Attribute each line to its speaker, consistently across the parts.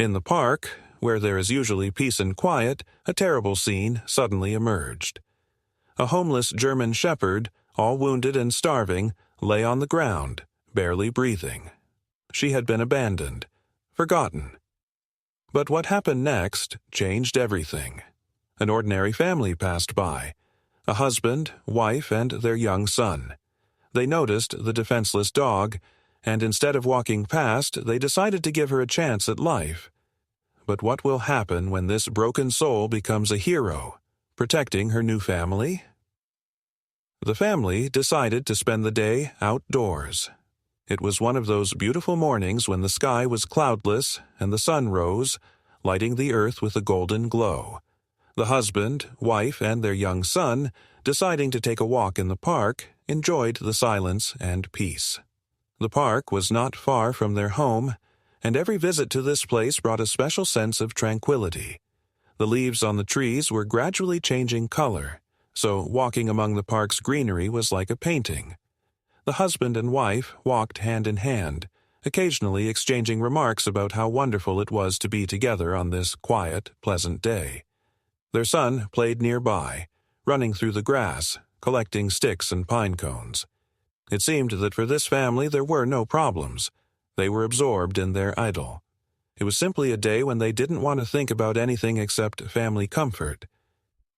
Speaker 1: In the park, where there is usually peace and quiet, a terrible scene suddenly emerged. A homeless German shepherd, all wounded and starving, lay on the ground, barely breathing. She had been abandoned, forgotten. But what happened next changed everything. An ordinary family passed by, a husband, wife, and their young son. They noticed the defenseless dog, and instead of walking past, they decided to give her a chance at life. But what will happen when this broken soul becomes a hero, protecting her new family? The family decided to spend the day outdoors. It was one of those beautiful mornings when the sky was cloudless and the sun rose, lighting the earth with a golden glow. The husband, wife, and their young son, deciding to take a walk in the park, enjoyed the silence and peace. The park was not far from their home, and every visit to this place brought a special sense of tranquility. The leaves on the trees were gradually changing color, so walking among the park's greenery was like a painting. The husband and wife walked hand in hand, occasionally exchanging remarks about how wonderful it was to be together on this quiet, pleasant day. Their son played nearby, running through the grass, collecting sticks and pine cones. It seemed that for this family there were no problems. They were absorbed in their idyll. It was simply a day when they didn't want to think about anything except family comfort.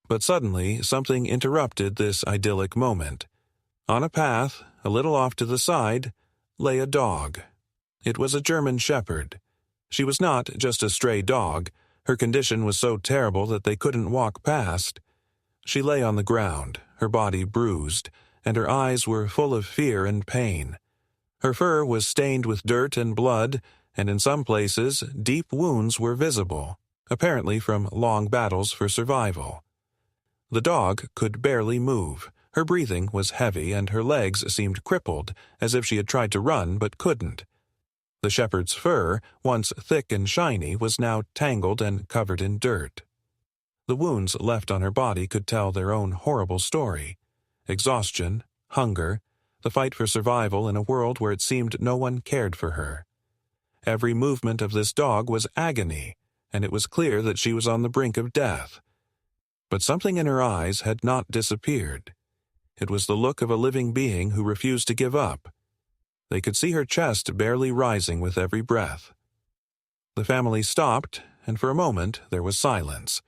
Speaker 1: But suddenly, something interrupted this idyllic moment. On a path, a little off to the side, lay a dog. It was a German shepherd. She was not just a stray dog. Her condition was so terrible that they couldn't walk past. She lay on the ground, her body bruised, and her eyes were full of fear and pain. Her fur was stained with dirt and blood, and in some places deep wounds were visible, apparently from long battles for survival. The dog could barely move. Her breathing was heavy, and her legs seemed crippled, as if she had tried to run but couldn't. The shepherd's fur, once thick and shiny, was now tangled and covered in dirt. The wounds left on her body could tell their own horrible story. Exhaustion, hunger, the fight for survival in a world where it seemed no one cared for her. Every movement of this dog was agony, and it was clear that she was on the brink of death. But something in her eyes had not disappeared. It was the look of a living being who refused to give up. They could see her chest barely rising with every breath. The family stopped, and for a moment there was silence.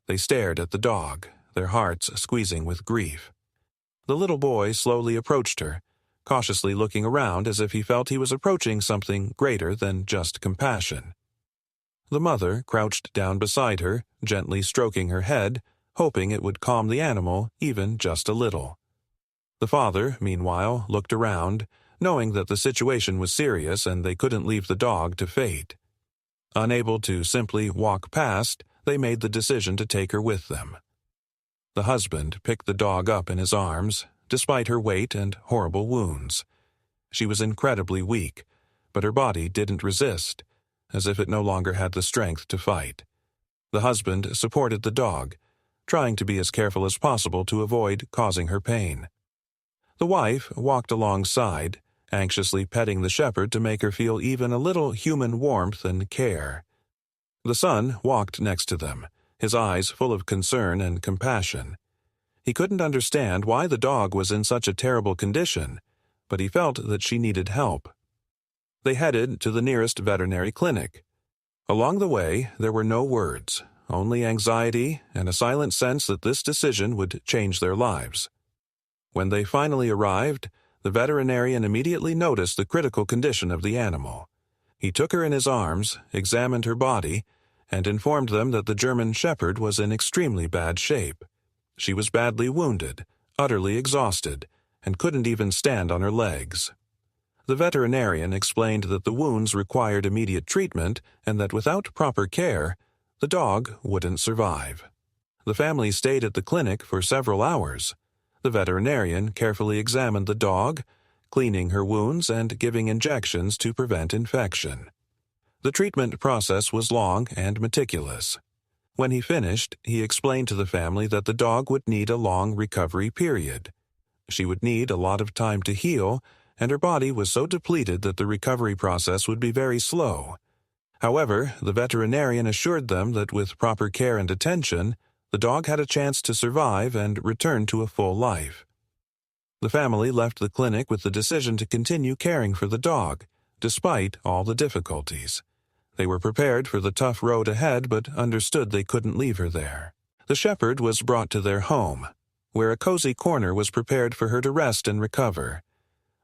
Speaker 1: They stared at the dog, their hearts squeezing with grief. The little boy slowly approached her, cautiously looking around as if he felt he was approaching something greater than just compassion. The mother crouched down beside her, gently stroking her head, hoping it would calm the animal even just a little. The father, meanwhile, looked around, knowing that the situation was serious and they couldn't leave the dog to fate. Unable to simply walk past, they made the decision to take her with them. The husband picked the dog up in his arms, despite her weight and horrible wounds. She was incredibly weak, but her body didn't resist, as if it no longer had the strength to fight. The husband supported the dog, trying to be as careful as possible to avoid causing her pain. The wife walked alongside, anxiously petting the shepherd to make her feel even a little human warmth and care. The son walked next to them, his eyes full of concern and compassion. He couldn't understand why the dog was in such a terrible condition, but he felt that she needed help. They headed to the nearest veterinary clinic. Along the way, there were no words, only anxiety and a silent sense that this decision would change their lives. When they finally arrived, the veterinarian immediately noticed the critical condition of the animal. He took her in his arms, examined her body, and informed them that the German shepherd was in extremely bad shape. She was badly wounded, utterly exhausted, and couldn't even stand on her legs. The veterinarian explained that the wounds required immediate treatment and that without proper care, the dog wouldn't survive. The family stayed at the clinic for several hours. The veterinarian carefully examined the dog, cleaning her wounds and giving injections to prevent infection. The treatment process was long and meticulous. When he finished, he explained to the family that the dog would need a long recovery period. She would need a lot of time to heal, and her body was so depleted that the recovery process would be very slow. However, the veterinarian assured them that with proper care and attention, the dog had a chance to survive and return to a full life. The family left the clinic with the decision to continue caring for the dog, despite all the difficulties. They were prepared for the tough road ahead but understood they couldn't leave her there. The shepherd was brought to their home, where a cozy corner was prepared for her to rest and recover.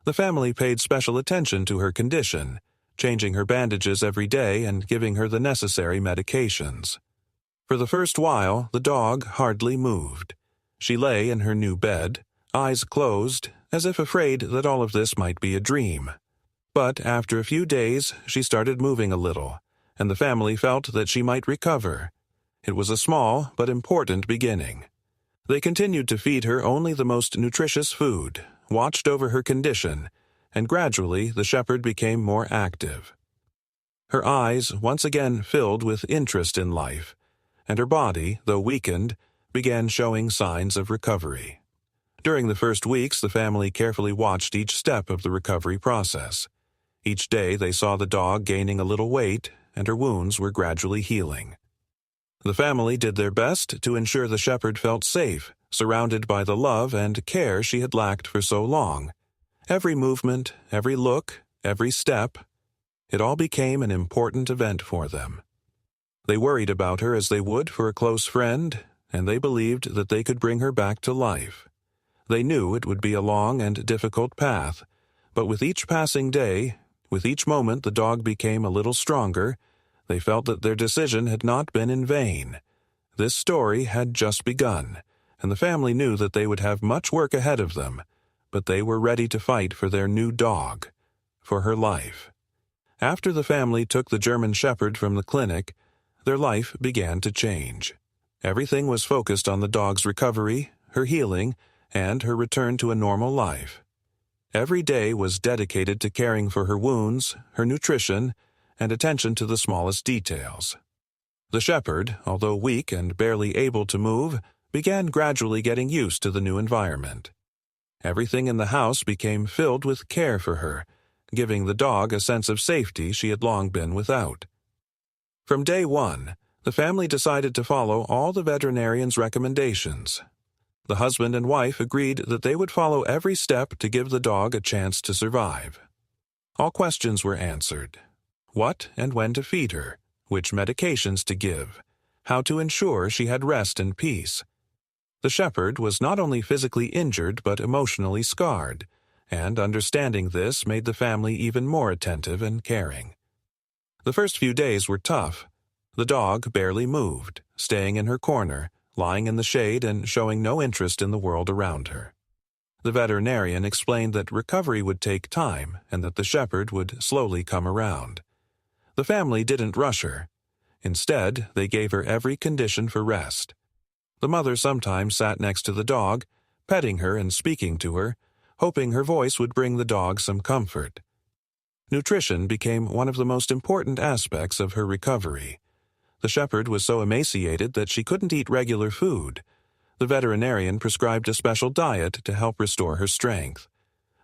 Speaker 1: The family paid special attention to her condition, changing her bandages every day and giving her the necessary medications. For the first while, the dog hardly moved. She lay in her new bed, eyes closed, as if afraid that all of this might be a dream. But after a few days, she started moving a little, and the family felt that she might recover. It was a small but important beginning. They continued to feed her only the most nutritious food, watched over her condition, and gradually the shepherd became more active. Her eyes once again filled with interest in life, and her body, though weakened, began showing signs of recovery. During the first weeks, the family carefully watched each step of the recovery process. Each day they saw the dog gaining a little weight, and her wounds were gradually healing. The family did their best to ensure the shepherd felt safe, surrounded by the love and care she had lacked for so long. Every movement, every look, every step, it all became an important event for them. They worried about her as they would for a close friend, and they believed that they could bring her back to life. They knew it would be a long and difficult path, but with each passing day, with each moment the dog became a little stronger, they felt that their decision had not been in vain. This story had just begun, and the family knew that they would have much work ahead of them, but they were ready to fight for their new dog, for her life. After the family took the German Shepherd from the clinic, their life began to change. Everything was focused on the dog's recovery, her healing, and her return to a normal life. Every day was dedicated to caring for her wounds, her nutrition, and attention to the smallest details. The shepherd, although weak and barely able to move, began gradually getting used to the new environment. Everything in the house became filled with care for her, giving the dog a sense of safety she had long been without. From day one, the family decided to follow all the veterinarian's recommendations. The husband and wife agreed that they would follow every step to give the dog a chance to survive. All questions were answered: what and when to feed her, which medications to give, how to ensure she had rest and peace. The shepherd was not only physically injured but emotionally scarred, and understanding this made the family even more attentive and caring. The first few days were tough. The dog barely moved, staying in her corner, lying in the shade and showing no interest in the world around her. The veterinarian explained that recovery would take time and that the shepherd would slowly come around. The family didn't rush her. Instead, they gave her every condition for rest. The mother sometimes sat next to the dog, petting her and speaking to her, hoping her voice would bring the dog some comfort. Nutrition became one of the most important aspects of her recovery. The shepherd was so emaciated that she couldn't eat regular food. The veterinarian prescribed a special diet to help restore her strength.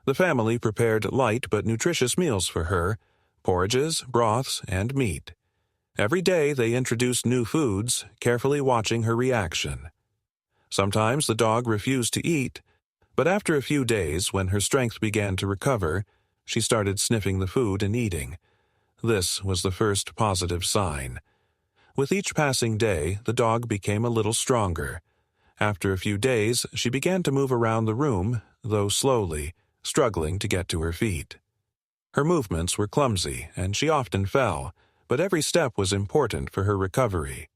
Speaker 1: The family prepared light but nutritious meals for her: porridges, broths, and meat. Every day they introduced new foods, carefully watching her reaction. Sometimes the dog refused to eat, but after a few days, when her strength began to recover, she started sniffing the food and eating. This was the first positive sign. With each passing day, the dog became a little stronger. After a few days, she began to move around the room, though slowly, struggling to get to her feet. Her movements were clumsy, and she often fell, but every step was important for her recovery.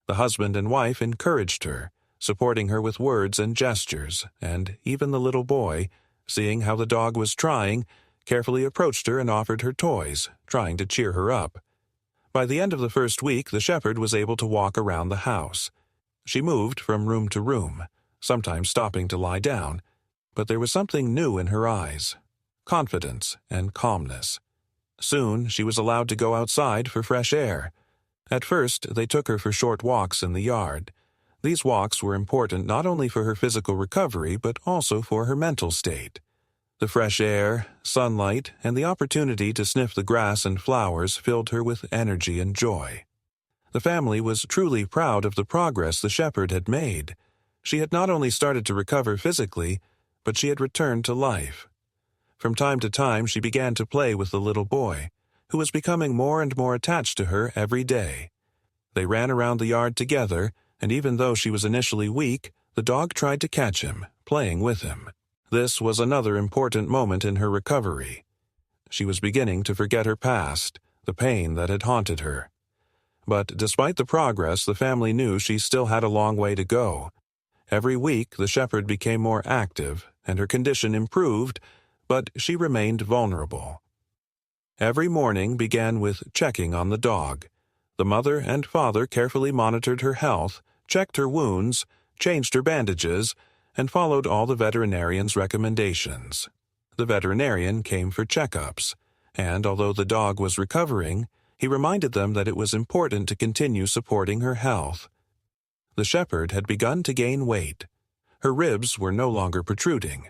Speaker 1: The husband and wife encouraged her, supporting her with words and gestures, and even the little boy, seeing how the dog was trying, carefully approached her and offered her toys, trying to cheer her up. By the end of the first week, the shepherd was able to walk around the house. She moved from room to room, sometimes stopping to lie down, but there was something new in her eyes: confidence and calmness. Soon she was allowed to go outside for fresh air. At first, they took her for short walks in the yard. These walks were important not only for her physical recovery but also for her mental state. The fresh air, sunlight, and the opportunity to sniff the grass and flowers filled her with energy and joy. The family was truly proud of the progress the shepherd had made. She had not only started to recover physically, but she had returned to life. From time to time, she began to play with the little boy, who was becoming more and more attached to her every day. They ran around the yard together, and even though she was initially weak, the dog tried to catch him, playing with him. This was another important moment in her recovery. She was beginning to forget her past, the pain that had haunted her. But despite the progress, the family knew she still had a long way to go. Every week, the shepherd became more active, and her condition improved, but she remained vulnerable. Every morning began with checking on the dog. The mother and father carefully monitored her health, checked her wounds, changed her bandages, and followed all the veterinarian's recommendations. The veterinarian came for checkups, and although the dog was recovering, he reminded them that it was important to continue supporting her health. The shepherd had begun to gain weight. Her ribs were no longer protruding.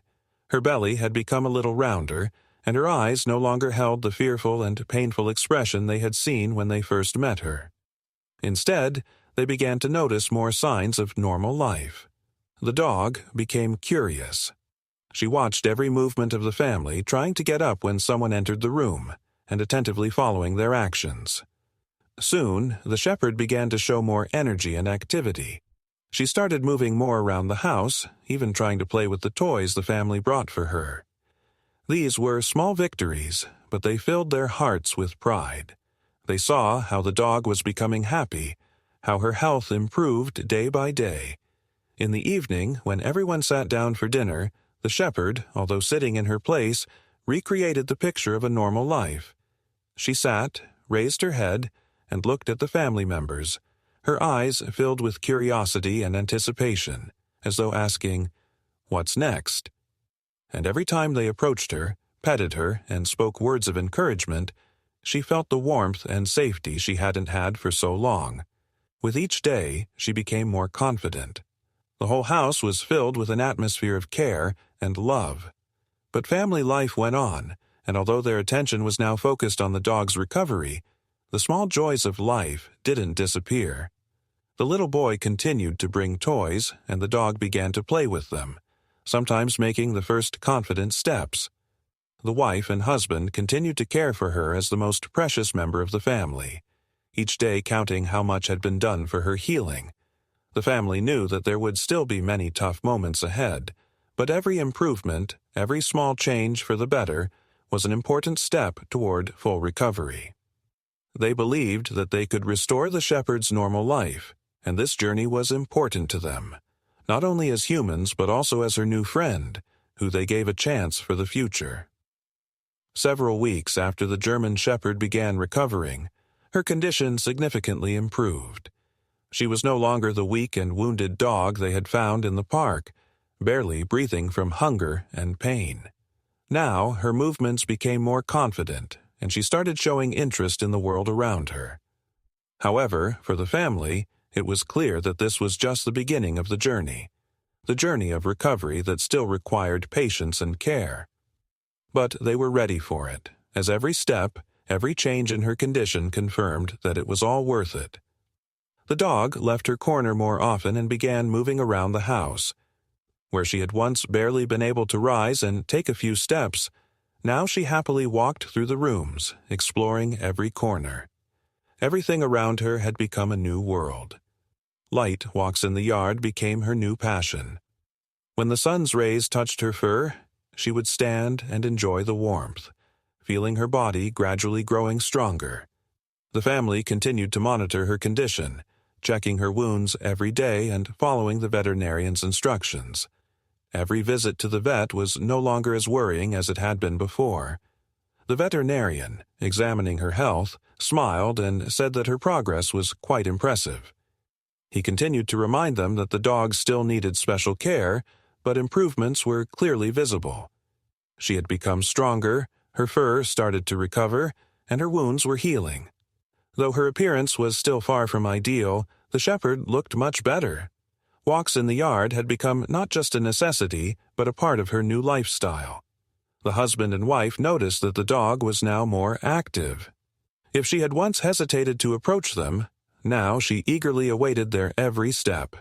Speaker 1: Her belly had become a little rounder, and her eyes no longer held the fearful and painful expression they had seen when they first met her. Instead, they began to notice more signs of normal life. The dog became curious. She watched every movement of the family, trying to get up when someone entered the room, and attentively following their actions. Soon, the shepherd began to show more energy and activity. She started moving more around the house, even trying to play with the toys the family brought for her. These were small victories, but they filled their hearts with pride. They saw how the dog was becoming happy, how her health improved day by day. In the evening, when everyone sat down for dinner, the shepherd, although sitting in her place, recreated the picture of a normal life. She sat, raised her head, and looked at the family members, her eyes filled with curiosity and anticipation, as though asking, "What's next?" And every time they approached her, petted her, and spoke words of encouragement, she felt the warmth and safety she hadn't had for so long. With each day, she became more confident. The whole house was filled with an atmosphere of care and love. But family life went on, and although their attention was now focused on the dog's recovery, the small joys of life didn't disappear. The little boy continued to bring toys, and the dog began to play with them, sometimes making the first confident steps. The wife and husband continued to care for her as the most precious member of the family, each day counting how much had been done for her healing. The family knew that there would still be many tough moments ahead, but every improvement, every small change for the better, was an important step toward full recovery. They believed that they could restore the shepherd's normal life, and this journey was important to them, not only as humans but also as her new friend, who they gave a chance for the future. Several weeks after the German shepherd began recovering, her condition significantly improved. She was no longer the weak and wounded dog they had found in the park, barely breathing from hunger and pain. Now, her movements became more confident, and she started showing interest in the world around her. However, for the family, it was clear that this was just the beginning of the journey of recovery that still required patience and care. But they were ready for it, as every step, every change in her condition confirmed that it was all worth it. The dog left her corner more often and began moving around the house. Where she had once barely been able to rise and take a few steps, now she happily walked through the rooms, exploring every corner. Everything around her had become a new world. Light walks in the yard became her new passion. When the sun's rays touched her fur, she would stand and enjoy the warmth, feeling her body gradually growing stronger. The family continued to monitor her condition, checking her wounds every day and following the veterinarian's instructions. Every visit to the vet was no longer as worrying as it had been before. The veterinarian, examining her health, smiled and said that her progress was quite impressive. He continued to remind them that the dog still needed special care, but improvements were clearly visible. She had become stronger, her fur started to recover, and her wounds were healing. Though her appearance was still far from ideal, the shepherd looked much better. Walks in the yard had become not just a necessity, but a part of her new lifestyle. The husband and wife noticed that the dog was now more active. If she had once hesitated to approach them, now she eagerly awaited their every step.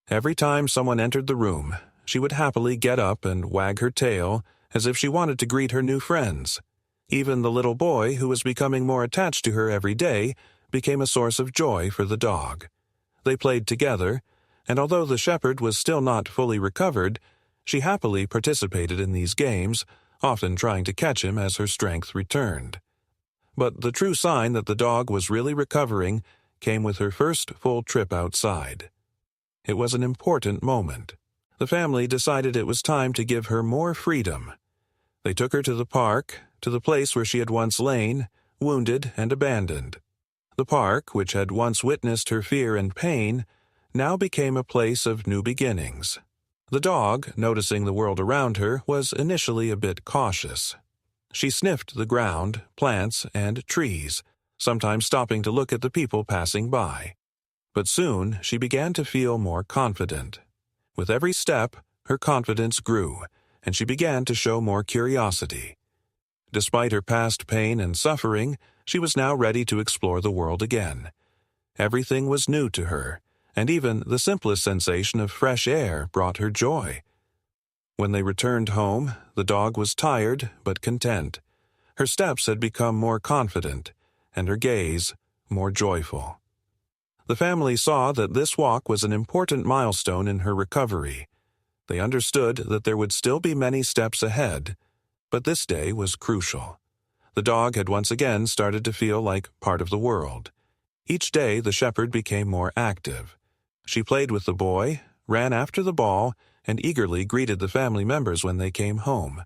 Speaker 1: Every time someone entered the room, she would happily get up and wag her tail as if she wanted to greet her new friends. Even the little boy, who was becoming more attached to her every day, became a source of joy for the dog. They played together, and although the shepherd was still not fully recovered, she happily participated in these games, often trying to catch him as her strength returned. But the true sign that the dog was really recovering came with her first full trip outside. It was an important moment. The family decided it was time to give her more freedom. They took her to the park, to the place where she had once lain, wounded and abandoned. The park, which had once witnessed her fear and pain, now became a place of new beginnings. The dog, noticing the world around her, was initially a bit cautious. She sniffed the ground, plants, and trees, sometimes stopping to look at the people passing by. But soon she began to feel more confident. With every step, her confidence grew, and she began to show more curiosity. Despite her past pain and suffering, she was now ready to explore the world again. Everything was new to her, and even the simplest sensation of fresh air brought her joy. When they returned home, the dog was tired but content. Her steps had become more confident, and her gaze more joyful. The family saw that this walk was an important milestone in her recovery. They understood that there would still be many steps ahead, but this day was crucial. The dog had once again started to feel like part of the world. Each day the shepherd became more active. She played with the boy, ran after the ball, and eagerly greeted the family members when they came home.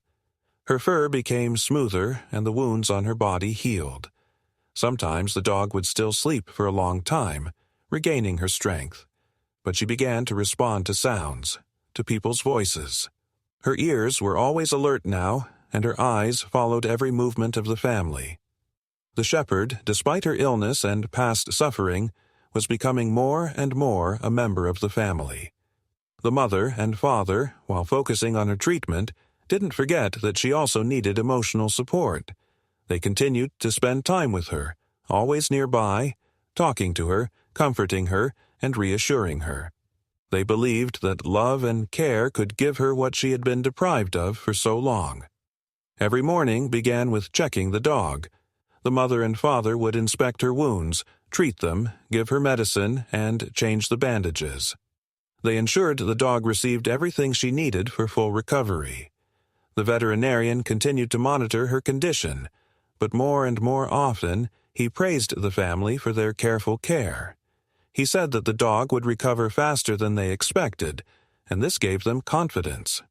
Speaker 1: Her fur became smoother and the wounds on her body healed. Sometimes the dog would still sleep for a long time, regaining her strength, but she began to respond to sounds, to people's voices. Her ears were always alert now, and her eyes followed every movement of the family. The shepherd, despite her illness and past suffering, was becoming more and more a member of the family. The mother and father, while focusing on her treatment, didn't forget that she also needed emotional support. They continued to spend time with her, always nearby, talking to her, comforting her, and reassuring her. They believed that love and care could give her what she had been deprived of for so long. Every morning began with checking the dog. The mother and father would inspect her wounds, treat them, give her medicine, and change the bandages. They ensured the dog received everything she needed for full recovery. The veterinarian continued to monitor her condition, but more and more often he praised the family for their careful care. He said that the dog would recover faster than they expected, and this gave them confidence.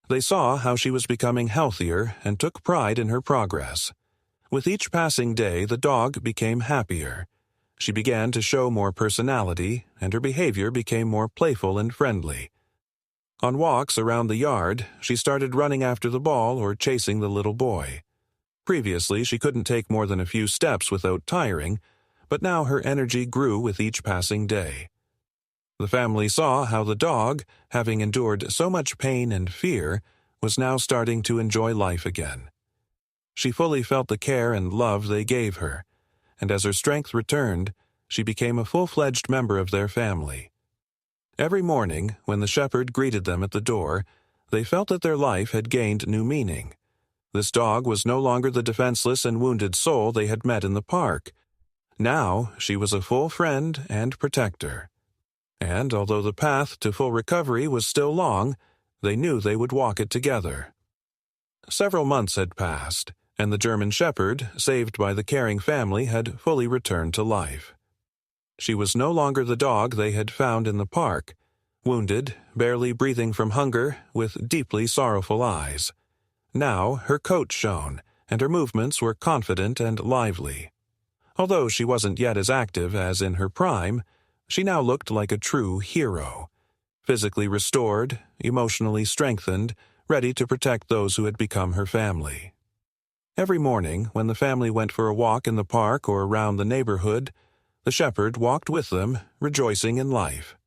Speaker 1: They saw how she was becoming healthier and took pride in her progress. With each passing day, the dog became happier. She began to show more personality, and her behavior became more playful and friendly. On walks around the yard, she started running after the ball or chasing the little boy. Previously, she couldn't take more than a few steps without tiring, but now her energy grew with each passing day. The family saw how the dog, having endured so much pain and fear, was now starting to enjoy life again. She fully felt the care and love they gave her, and as her strength returned, she became a full-fledged member of their family. Every morning, when the shepherd greeted them at the door, they felt that their life had gained new meaning. This dog was no longer the defenseless and wounded soul they had met in the park. Now she was a full friend and protector. And although the path to full recovery was still long, they knew they would walk it together. Several months had passed, and the German shepherd, saved by the caring family, had fully returned to life. She was no longer the dog they had found in the park, wounded, barely breathing from hunger, with deeply sorrowful eyes. Now her coat shone, and her movements were confident and lively. Although she wasn't yet as active as in her prime, she now looked like a true hero, physically restored, emotionally strengthened, ready to protect those who had become her family. Every morning, when the family went for a walk in the park or around the neighborhood, the shepherd walked with them, rejoicing in life.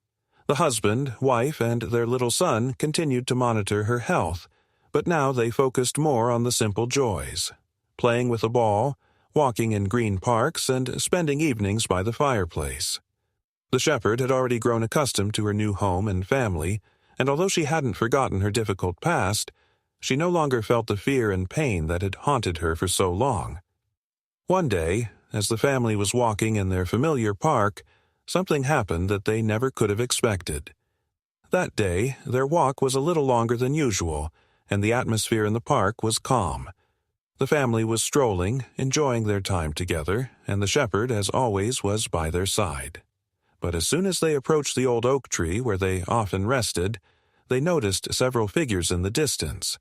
Speaker 1: The husband, wife, and their little son continued to monitor her health, but now they focused more on the simple joys: playing with a ball, walking in green parks, and spending evenings by the fireplace. The shepherd had already grown accustomed to her new home and family, and although she hadn't forgotten her difficult past, she no longer felt the fear and pain that had haunted her for so long. One day, as the family was walking in their familiar park, something happened that they never could have expected. That day, their walk was a little longer than usual, and the atmosphere in the park was calm. The family was strolling, enjoying their time together, and the shepherd, as always, was by their side. But as soon as they approached the old oak tree where they often rested, they noticed several figures in the distance.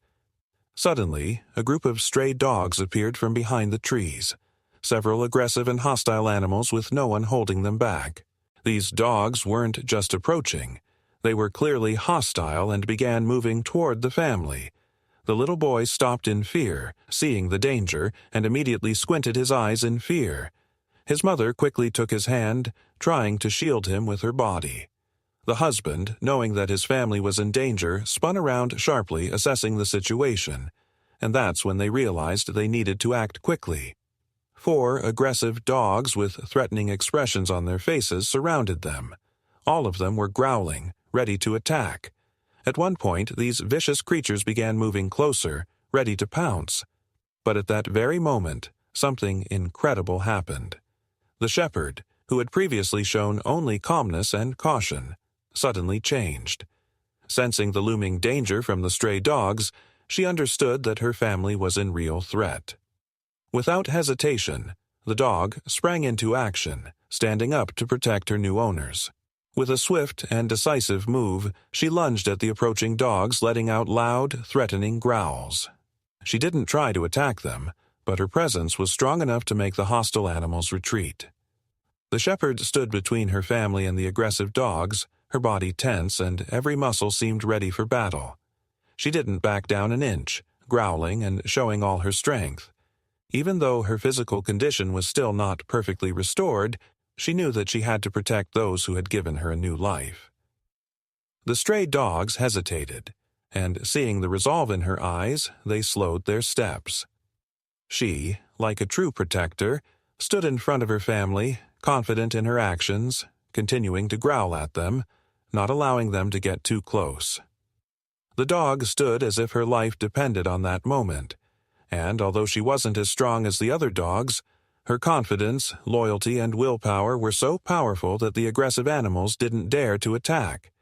Speaker 1: Suddenly, a group of stray dogs appeared from behind the trees, several aggressive and hostile animals with no one holding them back. These dogs weren't just approaching. They were clearly hostile and began moving toward the family. The little boy stopped in fear, seeing the danger, and immediately squinted his eyes in fear. His mother quickly took his hand, trying to shield him with her body. The husband, knowing that his family was in danger, spun around sharply, assessing the situation, and that's when they realized they needed to act quickly. 4 aggressive dogs with threatening expressions on their faces surrounded them. All of them were growling, ready to attack. At one point, these vicious creatures began moving closer, ready to pounce. But at that very moment, something incredible happened. The shepherd, who had previously shown only calmness and caution, suddenly changed. Sensing the looming danger from the stray dogs, she understood that her family was in real threat. Without hesitation, the dog sprang into action, standing up to protect her new owners. With a swift and decisive move, she lunged at the approaching dogs, letting out loud, threatening growls. She didn't try to attack them, but her presence was strong enough to make the hostile animals retreat. The shepherd stood between her family and the aggressive dogs, her body tense and every muscle seemed ready for battle. She didn't back down an inch, growling and showing all her strength. Even though her physical condition was still not perfectly restored, she knew that she had to protect those who had given her a new life. The stray dogs hesitated, and seeing the resolve in her eyes, they slowed their steps. She, like a true protector, stood in front of her family, confident in her actions, continuing to growl at them, not allowing them to get too close. The dog stood as if her life depended on that moment, and although she wasn't as strong as the other dogs, her confidence, loyalty, and willpower were so powerful that the aggressive animals didn't dare to attack.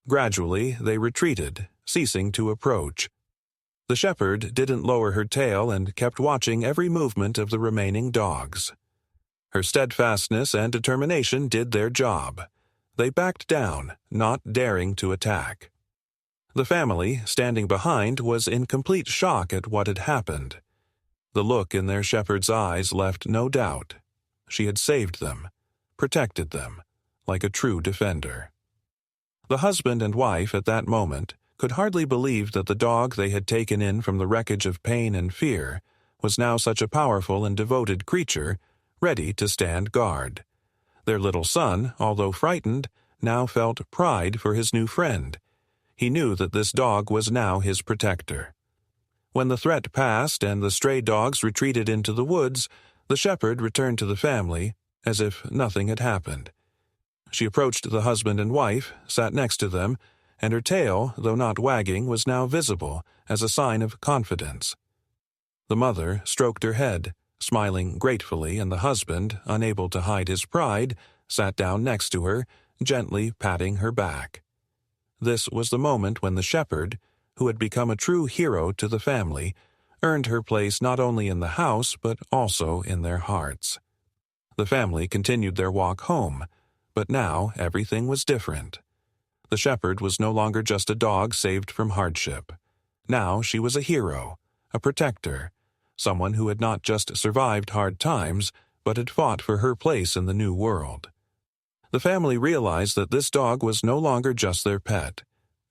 Speaker 1: Gradually, they retreated, ceasing to approach. The shepherd didn't lower her tail and kept watching every movement of the remaining dogs. Her steadfastness and determination did their job. They backed down, not daring to attack. The family, standing behind, was in complete shock at what had happened. The look in their shepherd's eyes left no doubt. She had saved them, protected them, like a true defender. The husband and wife at that moment could hardly believe that the dog they had taken in from the wreckage of pain and fear was now such a powerful and devoted creature, ready to stand guard. Their little son, although frightened, now felt pride for his new friend. He knew that this dog was now his protector. When the threat passed and the stray dogs retreated into the woods, the shepherd returned to the family as if nothing had happened. She approached the husband and wife, sat next to them, and her tail, though not wagging, was now visible as a sign of confidence. The mother stroked her head, smiling gratefully, and the husband, unable to hide his pride, sat down next to her, gently patting her back. This was the moment when the shepherd, who had become a true hero to the family, earned her place not only in the house but also in their hearts. The family continued their walk home, but now everything was different. The shepherd was no longer just a dog saved from hardship. Now she was a hero, a protector, someone who had not just survived hard times, but had fought for her place in the new world. The family realized that this dog was no longer just their pet.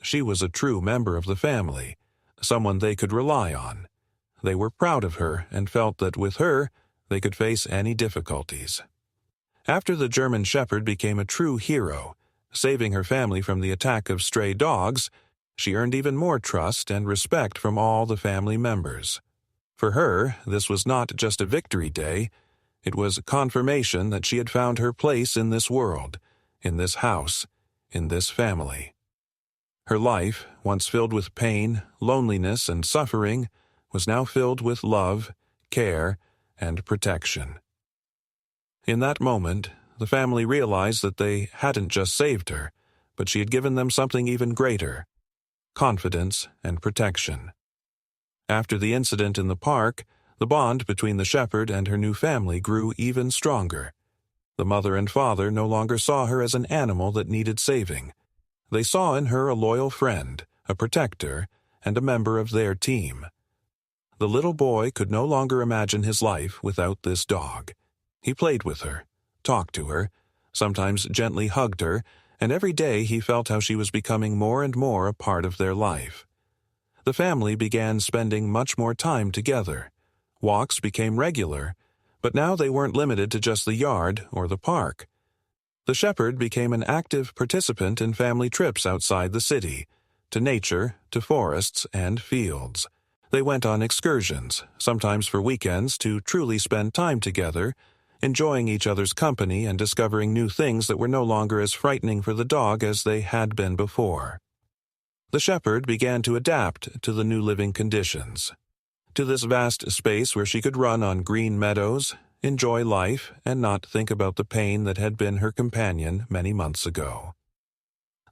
Speaker 1: She was a true member of the family, someone they could rely on. They were proud of her and felt that with her, they could face any difficulties. After the German shepherd became a true hero, saving her family from the attack of stray dogs, She earned even more trust and respect from all the family members. For her, this was not just a victory day. It was confirmation that she had found her place in this world, in this house, in this family. Her life, once filled with pain, loneliness, and suffering, was now filled with love, care, and protection. In that moment, the family realized that they hadn't just saved her, but she had given them something even greater: confidence and protection. After the incident in the park, the bond between the shepherd and her new family grew even stronger. The mother and father no longer saw her as an animal that needed saving. They saw in her a loyal friend, a protector, and a member of their team. The little boy could no longer imagine his life without this dog. He played with her, talked to her, sometimes gently hugged her, and every day he felt how she was becoming more and more a part of their life. The family began spending much more time together. Walks became regular, but now they weren't limited to just the yard or the park. The shepherd became an active participant in family trips outside the city, to nature, to forests, and fields. They went on excursions, sometimes for weekends, to truly spend time together, enjoying each other's company and discovering new things that were no longer as frightening for the dog as they had been before. The shepherd began to adapt to the new living conditions, to this vast space where she could run on green meadows, enjoy life, and not think about the pain that had been her companion many months ago.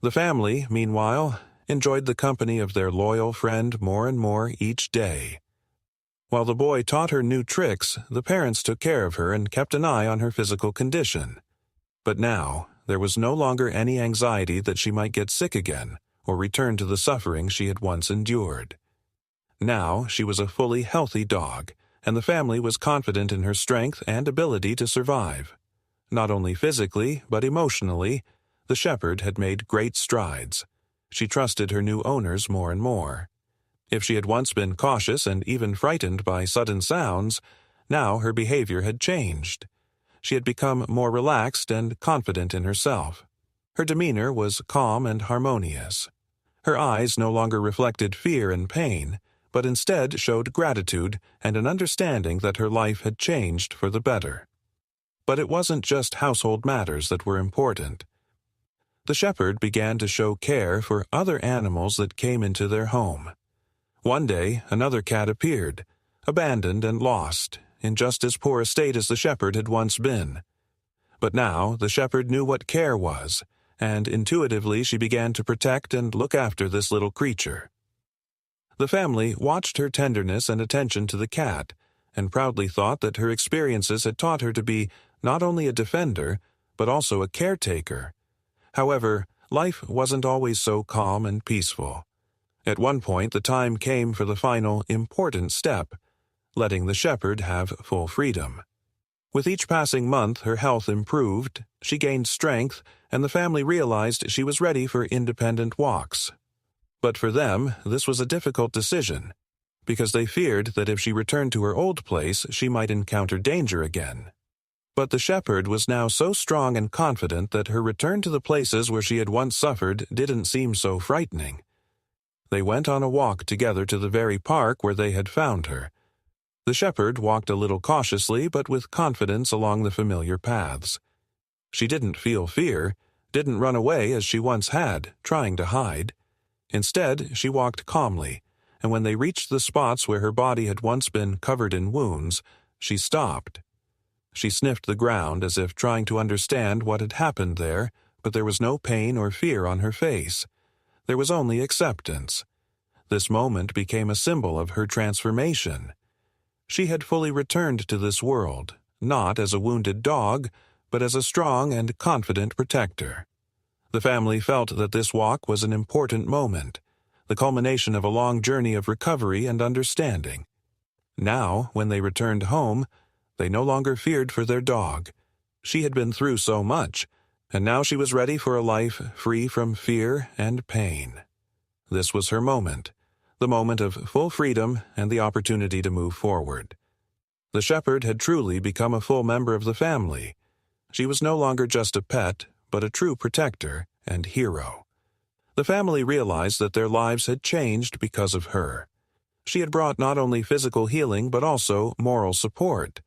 Speaker 1: The family, meanwhile, enjoyed the company of their loyal friend more and more each day. While the boy taught her new tricks, the parents took care of her and kept an eye on her physical condition. But now, there was no longer any anxiety that she might get sick again or return to the suffering she had once endured. Now she was a fully healthy dog, and the family was confident in her strength and ability to survive. Not only physically, but emotionally, the shepherd had made great strides. She trusted her new owners more and more. If she had once been cautious and even frightened by sudden sounds, now her behavior had changed. She had become more relaxed and confident in herself. Her demeanor was calm and harmonious. Her eyes no longer reflected fear and pain, but instead showed gratitude and an understanding that her life had changed for the better. But it wasn't just household matters that were important. The shepherd began to show care for other animals that came into their home. One day, another cat appeared, abandoned and lost, in just as poor a state as the shepherd had once been. But now the shepherd knew what care was, and intuitively she began to protect and look after this little creature. The family watched her tenderness and attention to the cat, and proudly thought that her experiences had taught her to be not only a defender, but also a caretaker. However, life wasn't always so calm and peaceful. At one point, the time came for the final, important step, letting the shepherd have full freedom. With each passing month, her health improved, she gained strength, and the family realized she was ready for independent walks. But for them, this was a difficult decision, because they feared that if she returned to her old place, she might encounter danger again. But the shepherd was now so strong and confident that her return to the places where she had once suffered didn't seem so frightening. They went on a walk together to the very park where they had found her. The shepherd walked a little cautiously but with confidence along the familiar paths. She didn't feel fear, didn't run away as she once had, trying to hide. Instead, she walked calmly, and when they reached the spots where her body had once been covered in wounds, she stopped. She sniffed the ground as if trying to understand what had happened there, but there was no pain or fear on her face. There was only acceptance. This moment became a symbol of her transformation. She had fully returned to this world, not as a wounded dog, but as a strong and confident protector. The family felt that this walk was an important moment, the culmination of a long journey of recovery and understanding. Now, when they returned home, they no longer feared for their dog. She had been through so much, and now she was ready for a life free from fear and pain. This was her moment, the moment of full freedom and the opportunity to move forward. The shepherd had truly become a full member of the family. She was no longer just a pet, but a true protector and hero. The family realized that their lives had changed because of her. She had brought not only physical healing but also moral support.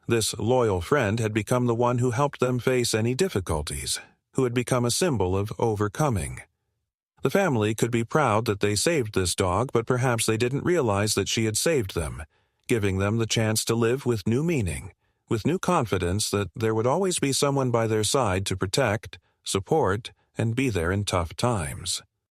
Speaker 1: This loyal friend had become the one who helped them face any difficulties, who had become a symbol of overcoming. The family could be proud that they saved this dog, but perhaps they didn't realize that she had saved them, giving them the chance to live with new meaning, with new confidence that there would always be someone by their side to protect, support, and be there in tough times.